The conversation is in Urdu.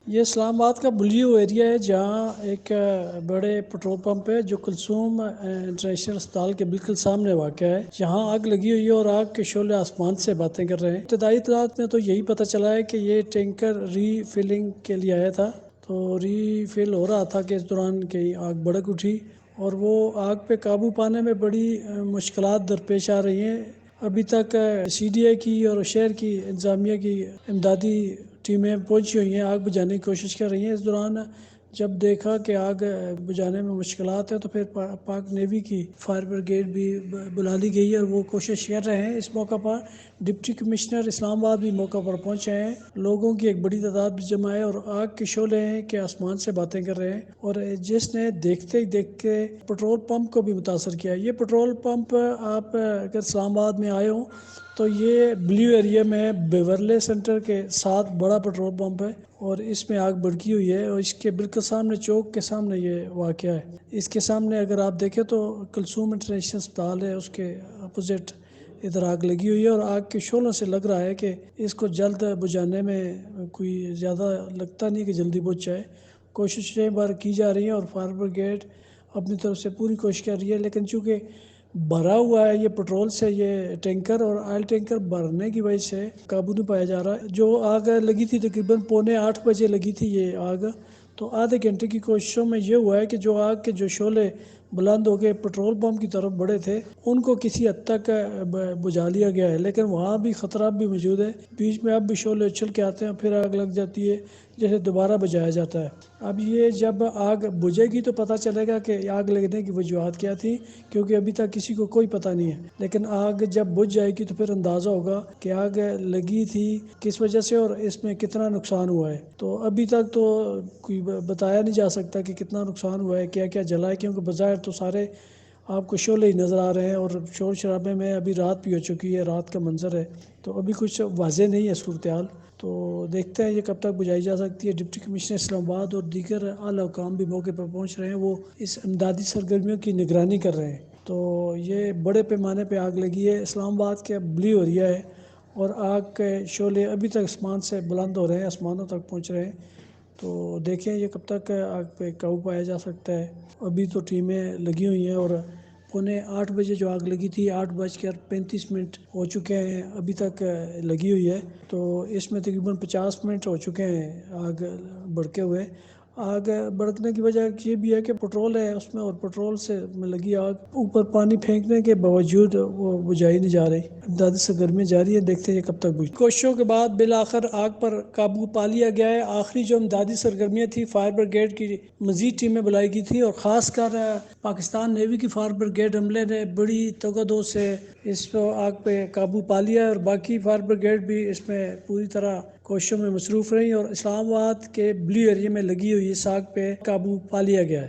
یہ اسلام آباد کا بلیو ایریا ہے جہاں ایک بڑے پٹرول پمپ ہے جو کلثوم انٹرنیشنل اسپتال کے بالکل سامنے واقع ہے. جہاں آگ لگی ہوئی ہے اور آگ کے شعلے آسمان سے باتیں کر رہے ہیں. ابتدائی اطلاعات میں تو یہی پتہ چلا ہے کہ یہ ٹینکر ری فلنگ کے لیے آیا تھا، تو ری فل ہو رہا تھا کہ اس دوران کہیں آگ بھڑک اٹھی اور وہ آگ پہ قابو پانے میں بڑی مشکلات درپیش آ رہی ہیں. ابھی تک سی ڈی اے کی اور شہر کی انتظامیہ کی امدادی ٹیمیں پہنچی ہوئی ہیں، آگ بجھانے کی کوشش کر رہی ہیں. اس دوران جب دیکھا کہ آگ بجھانے میں مشکلات ہیں تو پھر پاک نیوی کی فائر بریگیڈ بھی بلا لی گئی ہے اور وہ کوشش کر رہے ہیں. اس موقع پر ڈپٹی کمشنر اسلام آباد بھی موقع پر پہنچے ہیں. لوگوں کی ایک بڑی تعداد بھی جمع ہے اور آگ کے شعلے ہیں کہ آسمان سے باتیں کر رہے ہیں، اور جس نے دیکھتے ہی دیکھ کے پٹرول پمپ کو بھی متاثر کیا. یہ پٹرول پمپ آپ اگر اسلام آباد میں آئے ہوں تو یہ بلیو ایریا میں بیورلے سینٹر کے ساتھ بڑا پٹرول پمپ ہے اور اس میں آگ بھڑکی ہوئی ہے، اور اس کے بالکل سامنے چوک کے سامنے یہ واقعہ ہے. اس کے سامنے اگر آپ دیکھیں تو کلثوم انٹرنیشنل اسپتال ہے، اس کے اپوزٹ ادھر آگ لگی ہوئی ہے اور آگ کے شعلوں سے لگ رہا ہے کہ اس کو جلد بجھانے میں کوئی زیادہ لگتا نہیں کہ جلدی بجھ جائے. کوششیں بار کی جا رہی ہیں اور فائر بریگیڈ اپنی طرف سے پوری کوشش کر رہی ہے، لیکن چونکہ بھرا ہوا ہے یہ پٹرول سے یہ ٹینکر، اور آئل ٹینکر بھرنے کی وجہ سے قابو نہیں پایا جا رہا. جو آگ لگی تھی تقریباً 7:45 بجے لگی تھی یہ آگ، تو آدھے گھنٹے کی کوششوں میں یہ ہوا ہے کہ جو آگ کے جو شعلے بلند ہو کے پٹرول پمپ کی طرف بڑھے تھے ان کو کسی حد تک بجھا لیا گیا ہے، لیکن وہاں بھی خطرہ بھی موجود ہے. بیچ میں اب بھی شعلے اچھل کے آتے ہیں، پھر آگ لگ جاتی ہے، جیسے دوبارہ بجھایا جاتا ہے. اب یہ جب آگ بجھے گی تو پتہ چلے گا کہ آگ لگنے کی وجوہات کیا تھی، کیونکہ ابھی تک کسی کو کوئی پتہ نہیں ہے. لیکن آگ جب بجھ جائے گی تو پھر اندازہ ہوگا کہ آگ لگی تھی کس وجہ سے اور اس میں کتنا نقصان ہوا ہے. تو ابھی تک تو کوئی بتایا نہیں جا سکتا کہ کتنا نقصان ہوا ہے، کیا کیا جلا ہے، کیونکہ بظاہر تو سارے آپ کو شعلے ہی نظر آ رہے ہیں اور شور شرابے میں ابھی رات بھی ہو چکی ہے، رات کا منظر ہے، تو ابھی کچھ واضح نہیں ہے صورتحال. تو دیکھتے ہیں یہ کب تک بجھائی جا سکتی ہے. ڈپٹی کمشنر اسلام آباد اور دیگر اعلیٰ حکام بھی موقع پر پہنچ رہے ہیں، وہ اس امدادی سرگرمیوں کی نگرانی کر رہے ہیں. تو یہ بڑے پیمانے پہ آگ لگی ہے، اسلام آباد کے بلیو ایریا ہے، اور آگ کے شعلے ابھی تک آسمان سے بلند ہو رہے ہیں، آسمانوں تک پہنچ رہے ہیں. تو دیکھیں یہ کب تک آگ پہ قابو پایا جا سکتا ہے. ابھی تو ٹیمیں لگی ہوئی ہیں اور 7:45 بجے جو آگ لگی تھی 8:35 ہو چکے ہیں ابھی تک لگی ہوئی ہے. تو اس میں تقریباً 50 منٹ ہو چکے ہیں آگ بھڑکے ہوئے. آگ بھڑکنے کی وجہ یہ بھی ہے کہ پٹرول ہے اس میں، اور پٹرول سے لگی آگ اوپر پانی پھینکنے کے باوجود وہ بجھائی نہیں جا رہی. امدادی سرگرمیاں جاری ہیں، دیکھتے ہیں یہ کب تک بجھتی. کوششوں کے بعد بالآخر آگ پر قابو پا لیا گیا ہے. آخری جو امدادی سرگرمیاں تھی فائر بریگیڈ کی مزید ٹیمیں بلائی گئی تھی، اور خاص کر پاکستان نیوی کی فائر بریگیڈ عملے نے بڑی تگودو سے اس کو آگ پہ قابو پا لیا ہے، اور باقی فائر بریگیڈ بھی اس میں پوری طرح کوششوں میں مصروف رہی، اور اسلام آباد کے بلیو ایریا میں لگی ہوئی اس آگ پہ قابو پا لیا گیا ہے.